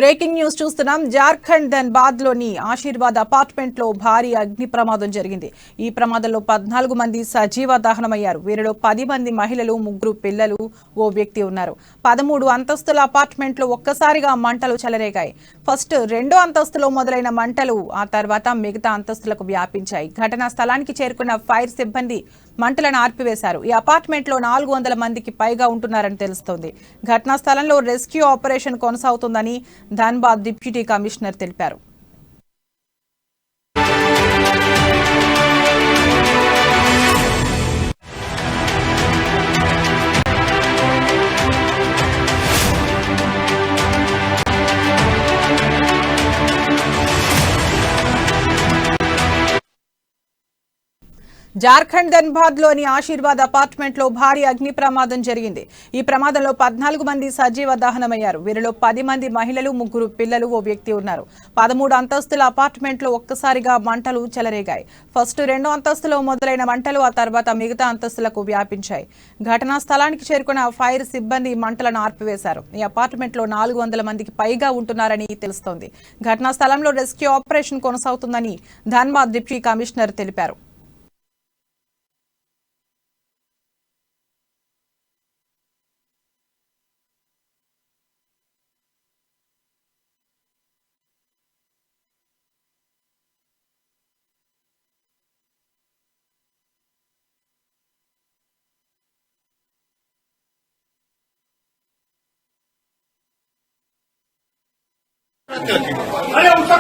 Breaking news చూస్తున్నాం. జార్ఖండ్ ధన్బాద్ లోని Aashirvaad apartment లో భారీ అగ్ని ప్రమాదం జరిగింది. ఈ ప్రమాదంలో 14 మంది సజీవ దహనమయ్యారు. వీరిలో 10 మంది మహిళలు, 3 పిల్లలు, ఓ వ్యక్తి ఉన్నారు. 13 అంతస్తుల అపార్ట్మెంట్ లో ఒక్కసారిగా మంటలు చెలరేగాయి. ఫస్ట్ 2వ అంతస్తులో మొదలైన మంటలు ఆ తర్వాత మిగతా అంతస్తులకు వ్యాపించాయి. ఘటనా స్థలానికి చేరుకున్న ఫైర్ సిబ్బంది మంటలను ఆర్పివేశారు. ఈ అపార్ట్మెంట్ లో 400 మందికి పైగా ఉంటున్నారని తెలుస్తోంది. ఘటనా స్థలంలో రెస్క్యూ ఆపరేషన్ కొనసాగుతుందని ధన్బాద్ డిప్యూటీ కమిషనర్ తెలిపారు. జార్ఖండ్ ధన్బాద్ లోని ఆశీర్వాద్ అపార్ట్మెంట్ లో భారీ అగ్ని ప్రమాదం జరిగింది. ఈ ప్రమాదంలో 14 మంది సజీవ దహనమయ్యారు. వీరిలో 10 మంది మహిళలు, 3 పిల్లలు, ఓ వ్యక్తి ఉన్నారు. 13 అంతస్తుల అపార్ట్మెంట్ లో ఒక్కసారిగా మంటలు చెలరేగాయి. ఫస్ట్ 2వ అంతస్తులో మొదలైన మంటలు ఆ తర్వాత మిగతా అంతస్తులకు వ్యాపించాయి. ఘటనా స్థలానికి చేరుకున్న ఫైర్ సిబ్బంది మంటలను ఆర్పివేశారు. ఈ అపార్ట్మెంట్ లో 400 మందికి పైగా ఉంటున్నారని తెలుస్తోంది. ఘటనా స్థలంలో రెస్క్యూ ఆపరేషన్ కొనసాగుతుందని ధన్బాద్ డిప్యూటీ కమిషనర్ తెలిపారు. अरे उसका